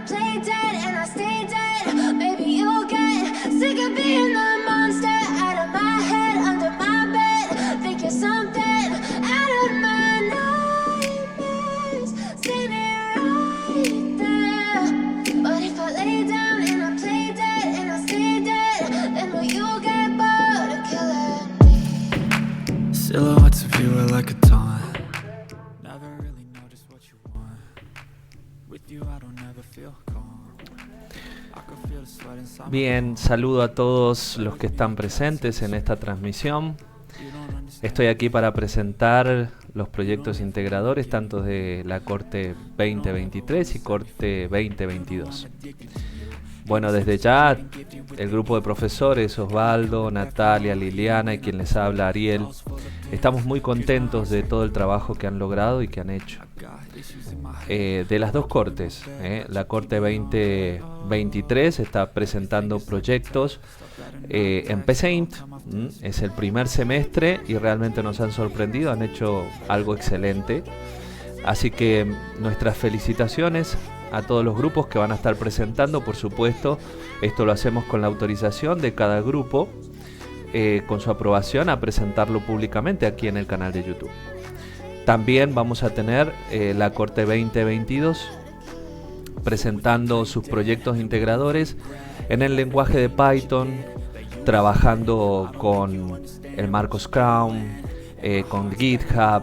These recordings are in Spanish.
play dead and I stay dead. Maybe you'll get sick of being the monster out of my head, under my bed. Think you're something out of my nightmares. See me right there. But if I lay down and I play dead and I stay dead, then will you get bored of killing me? Silhouettes of you are like a taunt. Never really know just what you want. With you I don't ever feel calm. I can feel the sweat inside. Bien, saludo a todos los que están presentes en esta transmisión. Estoy aquí para presentar los proyectos integradores tanto de la Corte 2023 y Corte 2022. Bueno, desde ya el grupo de profesores, Osvaldo, Natalia, Liliana y quien les habla, Ariel, estamos muy contentos de todo el trabajo que han logrado y que han hecho. De las dos cortes, la Corte 2023 está presentando proyectos en PSaint, es el primer semestre y realmente nos han sorprendido, han hecho algo excelente. Así que nuestras felicitaciones a todos los grupos que van a estar presentando, por supuesto. Esto lo hacemos con la autorización de cada grupo, con su aprobación a presentarlo públicamente aquí en el canal de YouTube. También vamos a tener la Corte 2022 presentando sus proyectos integradores en el lenguaje de Python, trabajando con el marco Scrum, con GitHub,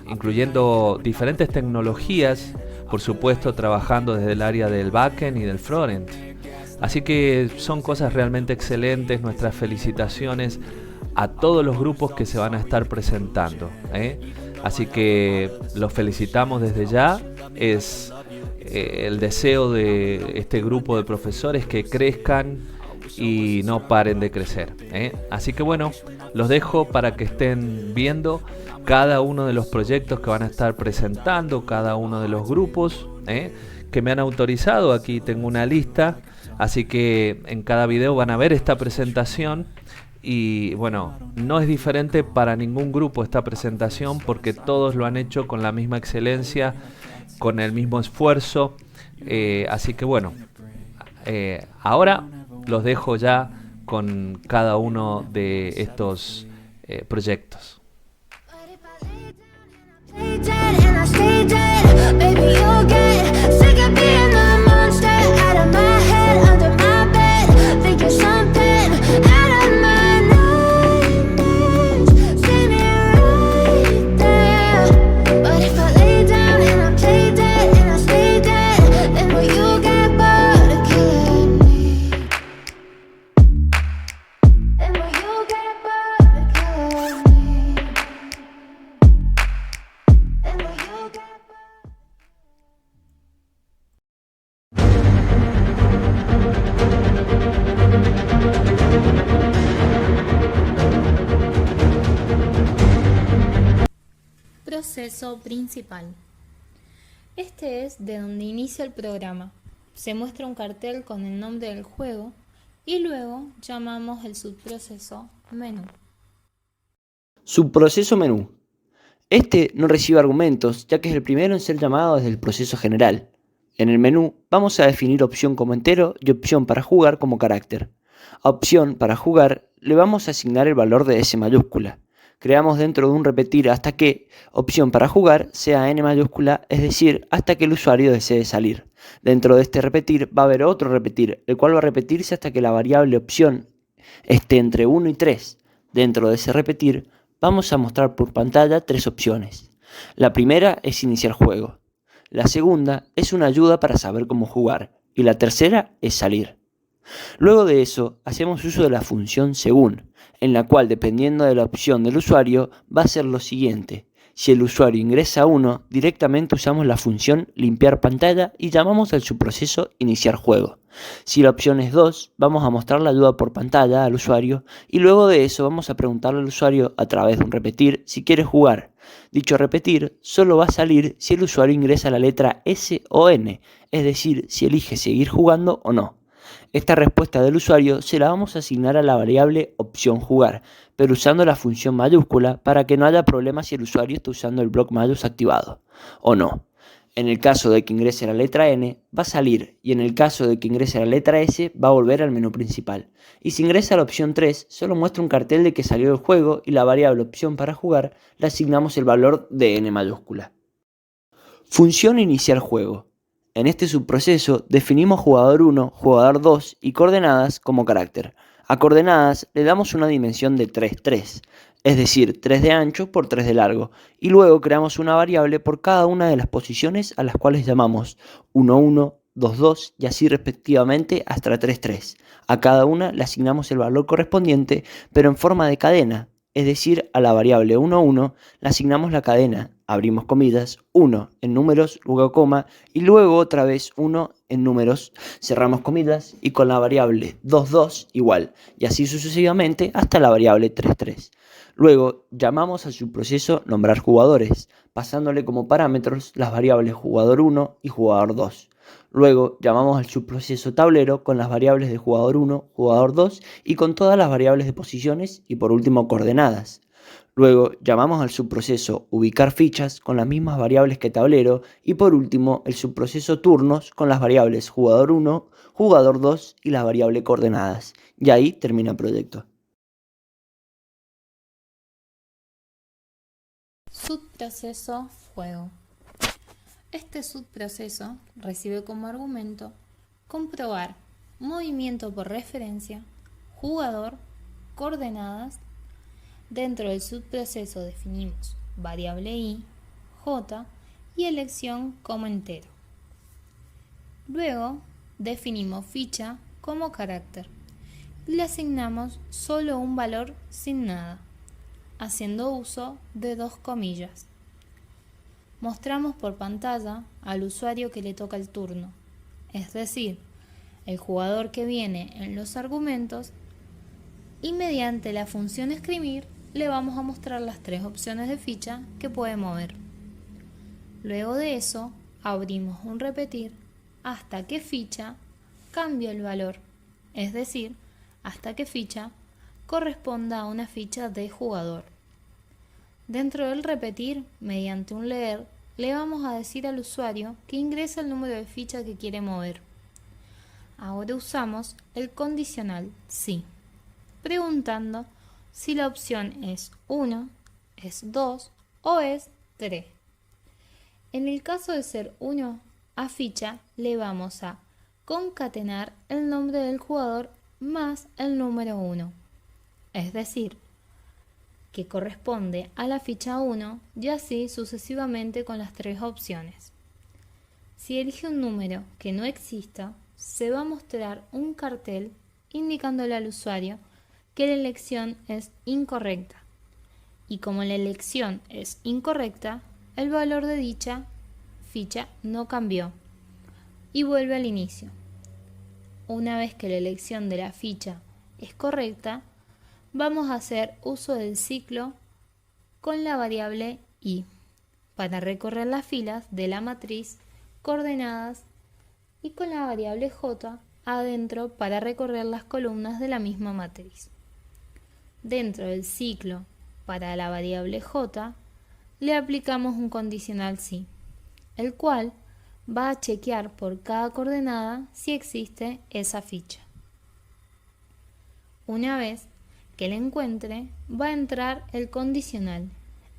incluyendo diferentes tecnologías, por supuesto trabajando desde el área del backend y del frontend. Así que son cosas realmente excelentes. Nuestras felicitaciones a todos los grupos que se van a estar presentando, Así que los felicitamos desde ya. Es el deseo de este grupo de profesores que crezcan y no paren de crecer, Así que bueno, los dejo para que estén viendo cada uno de los proyectos que van a estar presentando, cada uno de los grupos que me han autorizado. Aquí tengo una lista, así que en cada video van a ver esta presentación. Y bueno, no es diferente para ningún grupo esta presentación porque todos lo han hecho con la misma excelencia, con el mismo esfuerzo. Así que bueno, ahora los dejo ya con cada uno de estos proyectos. Play dead and I stay dead. Maybe you'll get sick of being the monster out of my head, under my bed. Think you're something out of my nightmares. See me right there. But if I lay down and I play dead and I stay dead, then will you get bored of killing me? Then will you get bored of killing me? Then will you get Proceso principal. Este es de donde inicia el programa. Se muestra un cartel con el nombre del juego y luego llamamos el subproceso menú. Subproceso menú. Este no recibe argumentos, ya que es el primero en ser llamado desde el proceso general. En el menú vamos a definir opción como entero y opción para jugar como carácter. A opción para jugar le vamos a asignar el valor de S mayúscula. Creamos dentro de un repetir hasta que opción para jugar sea N mayúscula, es decir, hasta que el usuario desee salir. Dentro de este repetir va a haber otro repetir, el cual va a repetirse hasta que la variable opción esté entre 1 y 3. Dentro de ese repetir vamos a mostrar por pantalla tres opciones. La primera es iniciar juego. La segunda es una ayuda para saber cómo jugar. Y la tercera es salir. Luego de eso, hacemos uso de la función según, en la cual, dependiendo de la opción del usuario, va a ser lo siguiente. Si el usuario ingresa 1, directamente usamos la función limpiar pantalla y llamamos al subproceso iniciar juego. Si la opción es 2, vamos a mostrar la ayuda por pantalla al usuario y luego de eso vamos a preguntarle al usuario a través de un repetir si quiere jugar. Dicho repetir solo va a salir si el usuario ingresa la letra S o N, es decir, si elige seguir jugando o no. Esta respuesta del usuario se la vamos a asignar a la variable opción jugar, pero usando la función mayúscula para que no haya problema si el usuario está usando el bloc mayús activado o no. En el caso de que ingrese la letra N, va a salir, y en el caso de que ingrese la letra S, va a volver al menú principal. Y si ingresa la opción 3, solo muestra un cartel de que salió del juego y la variable opción para jugar le asignamos el valor de N mayúscula. Función iniciar juego. En este subproceso definimos jugador 1, jugador 2 y coordenadas como carácter. A coordenadas le damos una dimensión de 3, 3, es decir, 3 de ancho por 3 de largo, y luego creamos una variable por cada una de las posiciones a las cuales llamamos 1, 1, 2, 2 y así respectivamente hasta 3, 3. A cada una le asignamos el valor correspondiente, pero en forma de cadena, es decir, a la variable 1, 1 le asignamos la cadena, abrimos comillas, 1 en números, luego coma, y luego otra vez 1 en números, cerramos comillas, y con la variable 2, 2 igual, y así sucesivamente hasta la variable 3, 3. Luego llamamos al subproceso nombrar jugadores, pasándole como parámetros las variables jugador 1 y jugador 2. Luego llamamos al subproceso tablero con las variables de jugador 1, jugador 2 y con todas las variables de posiciones y por último coordenadas. Luego llamamos al subproceso ubicar fichas con las mismas variables que tablero y por último el subproceso turnos con las variables jugador 1, jugador 2 y la variable coordenadas. Y ahí termina el proyecto. Subproceso juego. Este subproceso recibe como argumento comprobar movimiento por referencia, jugador, coordenadas. Dentro del subproceso definimos variable i, j y elección como entero. Luego definimos ficha como carácter y le asignamos solo un valor sin nada, haciendo uso de dos comillas. Mostramos por pantalla al usuario que le toca el turno, es decir, el jugador que viene en los argumentos, y mediante la función escribir le vamos a mostrar las tres opciones de ficha que puede mover. Luego de eso, abrimos un repetir hasta que ficha cambie el valor, es decir, hasta que ficha corresponda a una ficha de jugador. Dentro del repetir, mediante un leer, le vamos a decir al usuario que ingrese el número de ficha que quiere mover. Ahora usamos el condicional si, preguntando si la opción es 1, es 2 o es 3. En el caso de ser 1, a ficha le vamos a concatenar el nombre del jugador más el número 1, es decir, que corresponde a la ficha 1 y así sucesivamente con las tres opciones. Si elige un número que no exista, se va a mostrar un cartel indicándole al usuario que la elección es incorrecta. Y como la elección es incorrecta, el valor de dicha ficha no cambió y vuelve al inicio. Una vez que la elección de la ficha es correcta, vamos a hacer uso del ciclo con la variable i para recorrer las filas de la matriz coordenadas y con la variable j adentro para recorrer las columnas de la misma matriz. Dentro del ciclo para la variable j le aplicamos un condicional si, el cual va a chequear por cada coordenada si existe esa ficha. Una vez que la encuentre, va a entrar el condicional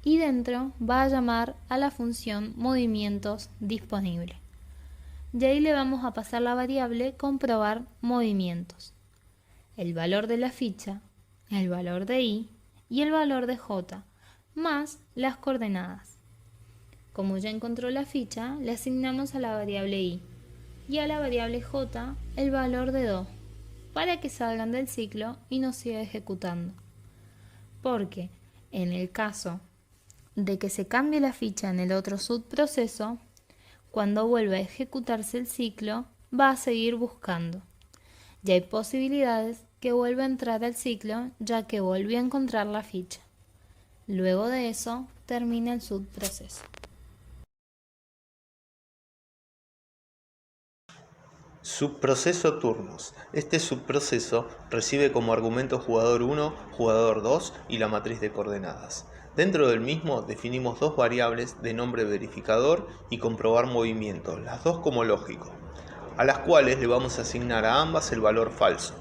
y dentro va a llamar a la función movimientos disponible. De ahí le vamos a pasar la variable comprobar movimientos, el valor de la ficha, el valor de i y el valor de j, más las coordenadas. Como ya encontró la ficha, le asignamos a la variable i y a la variable j el valor de 2 para que salgan del ciclo y no siga ejecutando. Porque en el caso de que se cambie la ficha en el otro subproceso, cuando vuelva a ejecutarse el ciclo, va a seguir buscando. Y hay posibilidades que vuelva a entrar al ciclo ya que volvió a encontrar la ficha. Luego de eso, termina el subproceso. Subproceso turnos. Este subproceso recibe como argumento jugador 1, jugador 2 y la matriz de coordenadas. Dentro del mismo definimos dos variables de nombre verificador y comprobar movimientos, las dos como lógico, a las cuales le vamos a asignar a ambas el valor falso.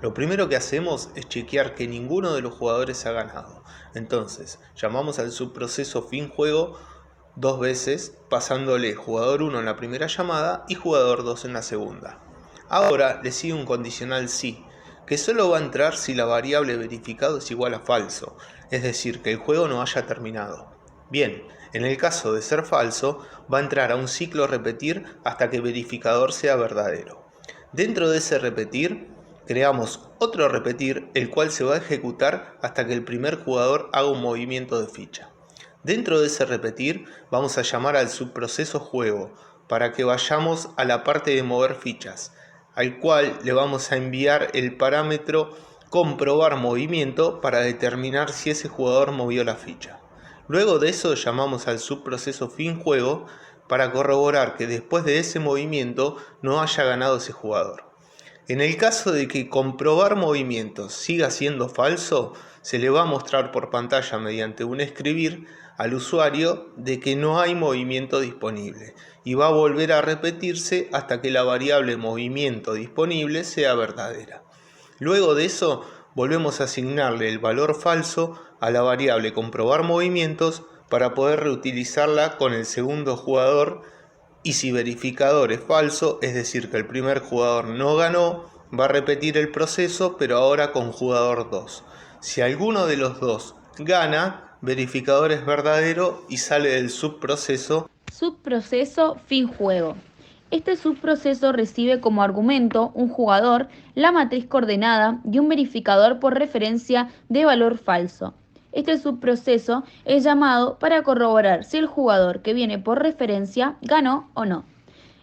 Lo primero que hacemos es chequear que ninguno de los jugadores ha ganado. Entonces, llamamos al subproceso fin juego dos veces, pasándole jugador 1 en la primera llamada y jugador 2 en la segunda. Ahora le sigue un condicional sí, que solo va a entrar si la variable verificado es igual a falso, es decir, que el juego no haya terminado. Bien, en el caso de ser falso, va a entrar a un ciclo repetir hasta que verificador sea verdadero. Dentro de ese repetir, creamos otro repetir, el cual se va a ejecutar hasta que el primer jugador haga un movimiento de ficha. Dentro de ese repetir, vamos a llamar al subproceso juego, para que vayamos a la parte de mover fichas, al cual le vamos a enviar el parámetro comprobar movimiento para determinar si ese jugador movió la ficha. Luego de eso llamamos al subproceso fin juego para corroborar que después de ese movimiento no haya ganado ese jugador. En el caso de que comprobar movimientos siga siendo falso, se le va a mostrar por pantalla mediante un escribir al usuario de que no hay movimiento disponible y va a volver a repetirse hasta que la variable movimiento disponible sea verdadera. Luego de eso volvemos a asignarle el valor falso a la variable comprobar movimientos para poder reutilizarla con el segundo jugador, y si verificador es falso, es decir que el primer jugador no ganó, va a repetir el proceso pero ahora con jugador 2. Si alguno de los dos gana, verificador es verdadero y sale del subproceso. Subproceso fin juego. Este subproceso recibe como argumento un jugador, la matriz coordenada y un verificador por referencia de valor falso. Este subproceso es llamado para corroborar si el jugador que viene por referencia ganó o no.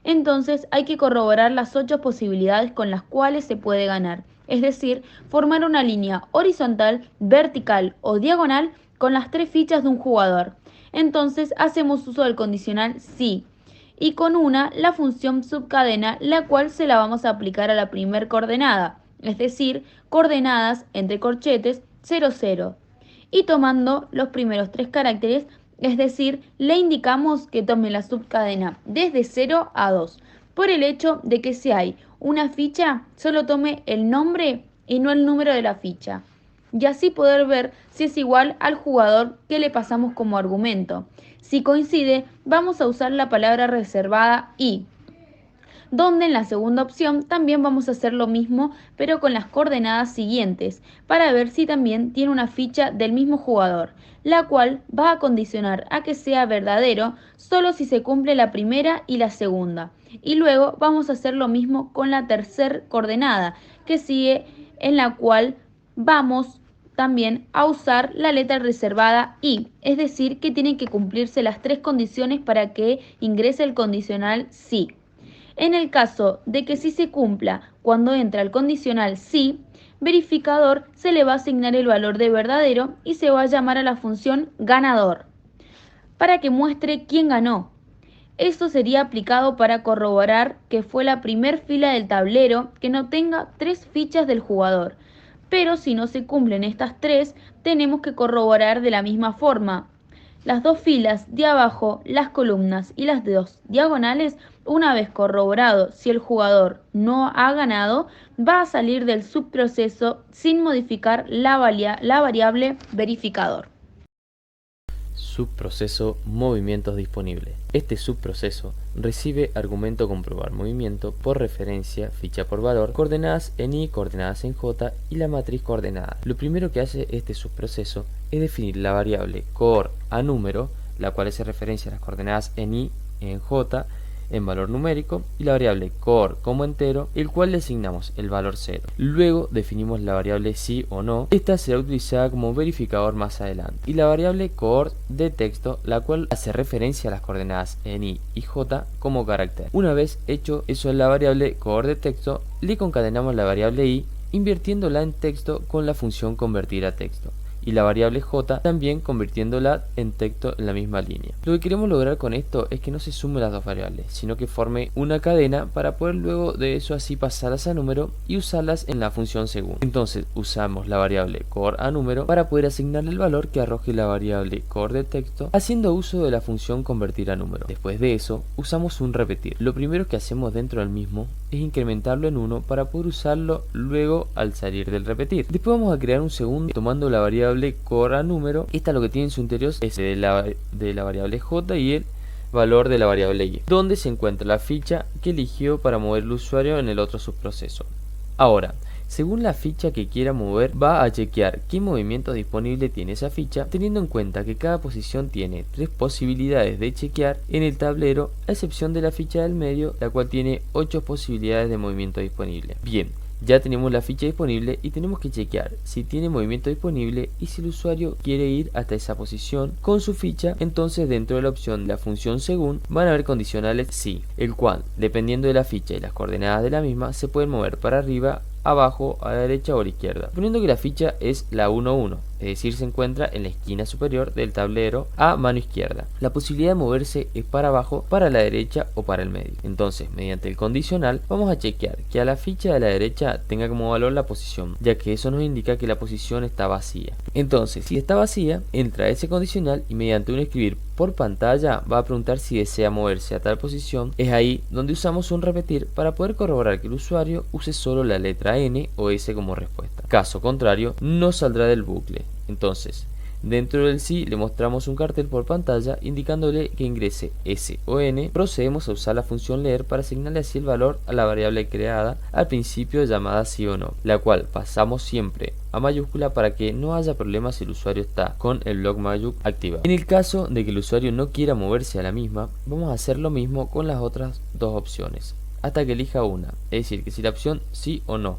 Entonces hay que corroborar las 8 posibilidades con las cuales se puede ganar, es decir, formar una línea horizontal, vertical o diagonal con las 3 fichas de un jugador. Entonces hacemos uso del condicional sí y con una la función subcadena, la cual se la vamos a aplicar a la primer coordenada, es decir, coordenadas entre corchetes 0, 0. Y tomando los primeros 3 caracteres, es decir, le indicamos que tome la subcadena desde 0 a 2, por el hecho de que si hay una ficha, solo tome el nombre y no el número de la ficha, y así poder ver si es igual al jugador que le pasamos como argumento. Si coincide, vamos a usar la palabra reservada y, donde en la segunda opción también vamos a hacer lo mismo, pero con las coordenadas siguientes, para ver si también tiene una ficha del mismo jugador, la cual va a condicionar a que sea verdadero solo si se cumple la primera y la segunda. Y luego vamos a hacer lo mismo con la tercera coordenada, que sigue, en la cual vamos también a usar la letra reservada y, es decir, que tienen que cumplirse las 3 condiciones para que ingrese el condicional sí. En el caso de que sí se cumpla cuando entra el condicional sí, verificador se le va a asignar el valor de verdadero y se va a llamar a la función ganador para que muestre quién ganó. Esto sería aplicado para corroborar que fue la primer fila del tablero que no tenga 3 fichas del jugador. Pero si no se cumplen estas 3, tenemos que corroborar de la misma forma. Las 2 filas de abajo, las columnas y las 2 diagonales, una vez corroborado si el jugador no ha ganado, va a salir del subproceso sin modificar la variable verificador. Subproceso movimientos disponibles. Este subproceso recibe argumento comprobar movimiento por referencia, ficha por valor, coordenadas en Y, coordenadas en J y la matriz coordenada. Lo primero que hace este subproceso es definir la variable coor a número, la cual hace referencia a las coordenadas en Y, en J, en valor numérico, y la variable coor como entero, el cual le asignamos el valor 0. Luego definimos la variable sí o no, esta será utilizada como verificador más adelante, y la variable coor de texto, la cual hace referencia a las coordenadas en Y y J como carácter. Una vez hecho eso en la variable coor de texto, le concatenamos la variable Y invirtiéndola en texto con la función convertir a texto. y la variable j también convirtiéndola en texto en la misma línea. Lo que queremos lograr con esto es que no se sumen las dos variables, sino que forme una cadena para poder luego de eso así pasarlas a número y usarlas en la función según. Entonces usamos la variable core a número para poder asignarle el valor que arroje la variable core de texto haciendo uso de la función convertir a número. Después de eso usamos un repetir. Lo primero que hacemos dentro del mismo es incrementarlo en 1 para poder usarlo luego al salir del repetir. Después vamos a crear un segundo tomando la variable core a número. Esta lo que tiene en su interior es de la variable j y el valor de la variable y, donde se encuentra la ficha que eligió para mover el usuario en el otro subproceso. Ahora, según la ficha que quiera mover, va a chequear qué movimiento disponible tiene esa ficha, teniendo en cuenta que cada posición tiene 3 posibilidades de chequear en el tablero, a excepción de la ficha del medio, la cual tiene 8 posibilidades de movimiento disponible. Bien, ya tenemos la ficha disponible y tenemos que chequear si tiene movimiento disponible y si el usuario quiere ir hasta esa posición con su ficha. Entonces dentro de la opción de la función según van a haber condicionales sí, el cual dependiendo de la ficha y las coordenadas de la misma se pueden mover para arriba, abajo, a la derecha o a la izquierda, suponiendo que la ficha es la 1-1, es decir, se encuentra en la esquina superior del tablero a mano izquierda. La posibilidad de moverse es para abajo, para la derecha o para el medio. Entonces, mediante el condicional, vamos a chequear que a la ficha de la derecha tenga como valor la posición, ya que eso nos indica que la posición está vacía. Entonces, si está vacía, entra ese condicional y mediante un escribir por pantalla va a preguntar si desea moverse a tal posición. Es ahí donde usamos un repetir para poder corroborar que el usuario use solo la letra N o S como respuesta. Caso contrario, no saldrá del bucle. Entonces, dentro del sí le mostramos un cartel por pantalla indicándole que ingrese S o N. Procedemos a usar la función leer para asignarle así el valor a la variable creada al principio llamada sí o no, la cual pasamos siempre a mayúscula para que no haya problemas si el usuario está con el bloc mayúscula activado. En el caso de que el usuario no quiera moverse a la misma, vamos a hacer lo mismo con las otras dos opciones hasta que elija una, es decir, que si la opción sí o no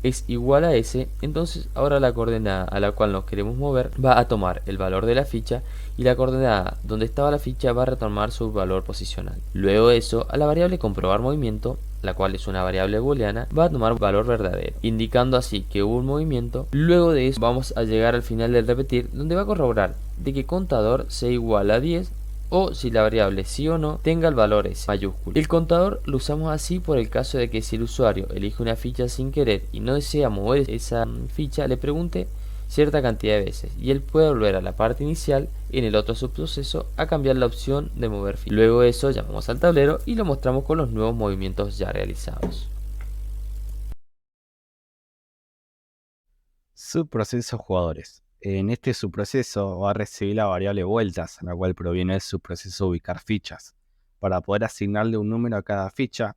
es igual a S, entonces ahora la coordenada a la cual nos queremos mover va a tomar el valor de la ficha y la coordenada donde estaba la ficha va a retomar su valor posicional. Luego de eso, a la variable comprobar movimiento, la cual es una variable booleana, va a tomar valor verdadero, indicando así que hubo un movimiento. Luego de eso vamos a llegar al final del repetir, donde va a corroborar de que contador sea igual a 10 o si la variable sí o no tenga el valor S mayúsculo. El contador lo usamos así por el caso de que si el usuario elige una ficha sin querer y no desea mover esa ficha, le pregunte cierta cantidad de veces y él puede volver a la parte inicial en el otro subproceso a cambiar la opción de mover ficha. Luego de eso llamamos al tablero y lo mostramos con los nuevos movimientos ya realizados. Subproceso jugadores. En este subproceso va a recibir la variable vueltas, la cual proviene del subproceso ubicar fichas. Para poder asignarle un número a cada ficha,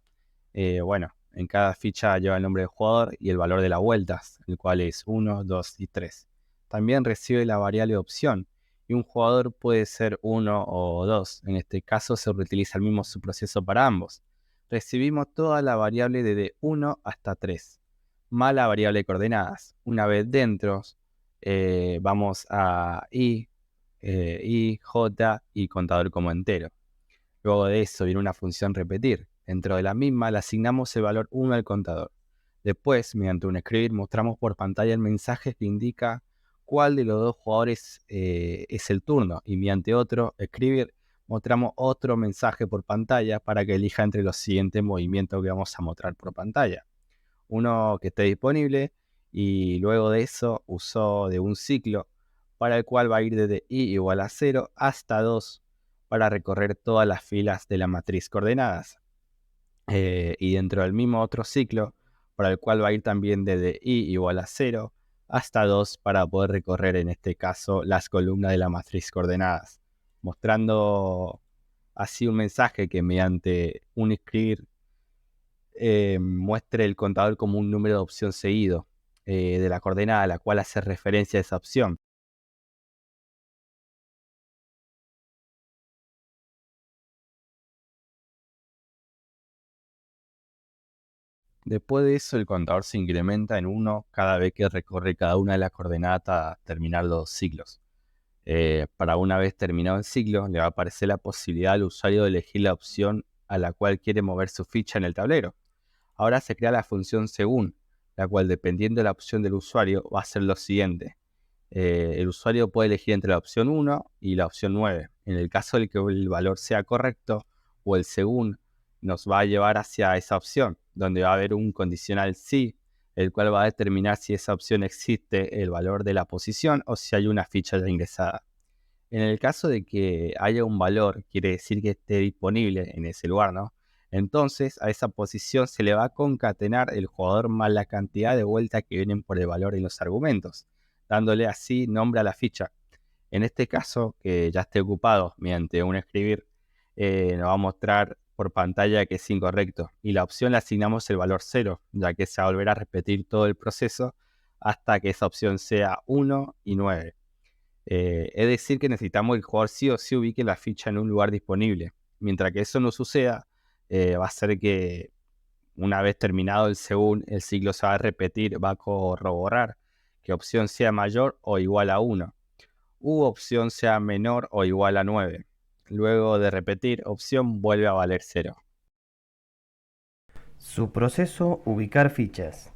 en cada ficha lleva el nombre del jugador y el valor de las vueltas, el cual es 1, 2 y 3. También recibe la variable opción y un jugador puede ser 1 o 2. En este caso se reutiliza el mismo subproceso para ambos. Recibimos toda la variable desde 1 hasta 3, más la variable de coordenadas. Una vez dentro, vamos a I, J y contador como entero. Luego de eso viene una función repetir. Dentro de la misma le asignamos el valor 1 al contador. Después, mediante un escribir, mostramos por pantalla el mensaje que indica cuál de los dos jugadores es el turno. Y mediante otro escribir, mostramos otro mensaje por pantalla para que elija entre los siguientes movimientos que vamos a mostrar por pantalla. Uno que esté disponible y luego de eso uso de un ciclo para el cual va a ir desde i igual a 0 hasta 2 para recorrer todas las filas de la matriz coordenadas. Y dentro del mismo otro ciclo para el cual va a ir también desde i igual a 0 hasta 2 para poder recorrer en este caso las columnas de la matriz coordenadas, mostrando así un mensaje que mediante un escribir muestre el contador como un número de opción seguido de la coordenada a la cual hace referencia a esa opción. Después de eso el contador se incrementa en 1 cada vez que recorre cada una de las coordenadas hasta terminar los ciclos. Para una vez terminado el ciclo le va a aparecer la posibilidad al usuario de elegir la opción a la cual quiere mover su ficha en el tablero. Ahora se crea la función según, la cual dependiendo de la opción del usuario va a hacer lo siguiente. El usuario puede elegir entre la opción 1 y la opción 9. En el caso de que el valor sea correcto o el según, nos va a llevar hacia esa opción, donde va a haber un condicional sí, el cual va a determinar si esa opción existe el valor de la posición o si hay una ficha ya ingresada. En el caso de que haya un valor, quiere decir que esté disponible en ese lugar, ¿no? Entonces a esa posición se le va a concatenar el jugador más la cantidad de vueltas que vienen por el valor en los argumentos, dándole así nombre a la ficha. En este caso, que ya esté ocupado mediante un escribir, nos va a mostrar por pantalla que es incorrecto y la opción le asignamos el valor 0, ya que se va a volver a repetir todo el proceso hasta que esa opción sea 1 y 9. Es decir que necesitamos que el jugador sí o sí ubique la ficha en un lugar disponible. Mientras que eso no suceda, va a ser que una vez terminado el según, el ciclo se va a repetir, va a corroborar que opción sea mayor o igual a 1, u opción sea menor o igual a 9. Luego de repetir, opción vuelve a valer 0. Subproceso ubicar fichas.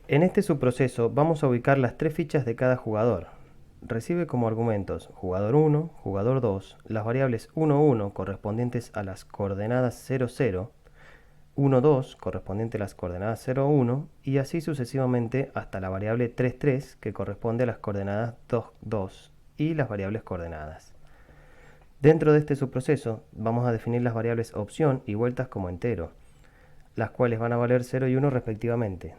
En este subproceso vamos a ubicar las 3 fichas de cada jugador. Recibe como argumentos jugador 1, jugador 2, las variables 1, 1 correspondientes a las coordenadas 0, 0, 1, 2 correspondiente a las coordenadas 0, 1 y así sucesivamente hasta la variable 3, 3 que corresponde a las coordenadas 2, 2 y las variables coordenadas. Dentro de este subproceso vamos a definir las variables opción y vueltas como entero, las cuales van a valer 0 y 1 respectivamente.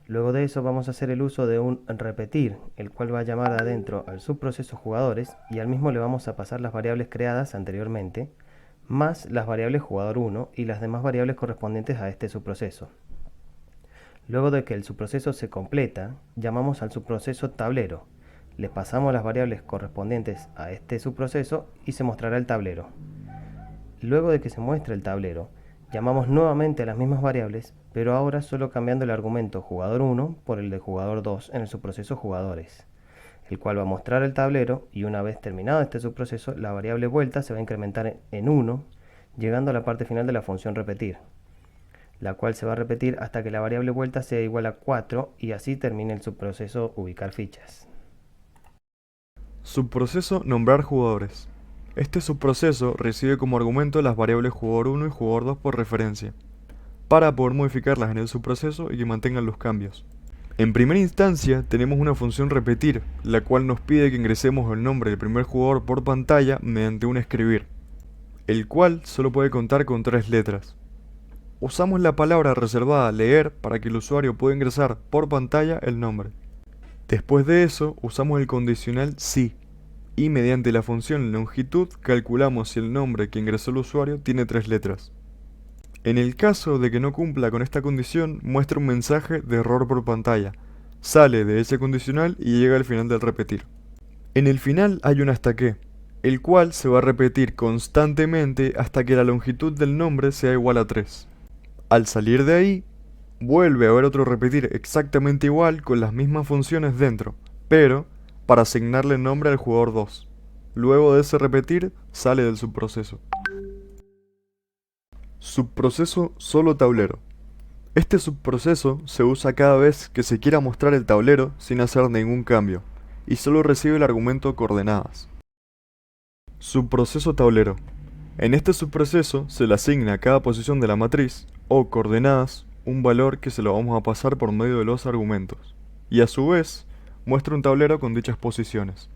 Luego de eso vamos a hacer el uso de un repetir, el cual va a llamar adentro al subproceso jugadores y al mismo le vamos a pasar las variables creadas anteriormente, más las variables jugador 1 y las demás variables correspondientes a este subproceso. Luego de que el subproceso se completa, llamamos al subproceso tablero, le pasamos las variables correspondientes a este subproceso y se mostrará el tablero. Luego de que se muestre el tablero, llamamos nuevamente a las mismas variables, pero ahora solo cambiando el argumento jugador 1 por el de jugador 2 en el subproceso jugadores, el cual va a mostrar el tablero y una vez terminado este subproceso, la variable vuelta se va a incrementar en 1, llegando a la parte final de la función repetir, la cual se va a repetir hasta que la variable vuelta sea igual a 4 y así termine el subproceso ubicar fichas. Subproceso nombrar jugadores. Este subproceso recibe como argumento las variables jugador 1 y jugador 2 por referencia, para poder modificarlas en el subproceso y que mantengan los cambios. En primera instancia tenemos una función repetir, la cual nos pide que ingresemos el nombre del primer jugador por pantalla mediante un escribir, el cual solo puede contar con 3 letras. Usamos la palabra reservada leer para que el usuario pueda ingresar por pantalla el nombre. Después de eso usamos el condicional sí, y mediante la función longitud calculamos si el nombre que ingresó el usuario tiene 3 letras. En el caso de que no cumpla con esta condición, muestra un mensaje de error por pantalla, sale de ese condicional y llega al final del repetir. En el final hay un hasta que, el cual se va a repetir constantemente hasta que la longitud del nombre sea igual a 3. Al salir de ahí, vuelve a haber otro repetir exactamente igual con las mismas funciones dentro, pero para asignarle nombre al jugador 2. Luego de ese repetir, sale del subproceso. Subproceso solo tablero. Este subproceso se usa cada vez que se quiera mostrar el tablero sin hacer ningún cambio, y solo recibe el argumento coordenadas. Subproceso tablero. En este subproceso se le asigna a cada posición de la matriz, o coordenadas, un valor que se lo vamos a pasar por medio de los argumentos, y a su vez muestra un tablero con dichas posiciones.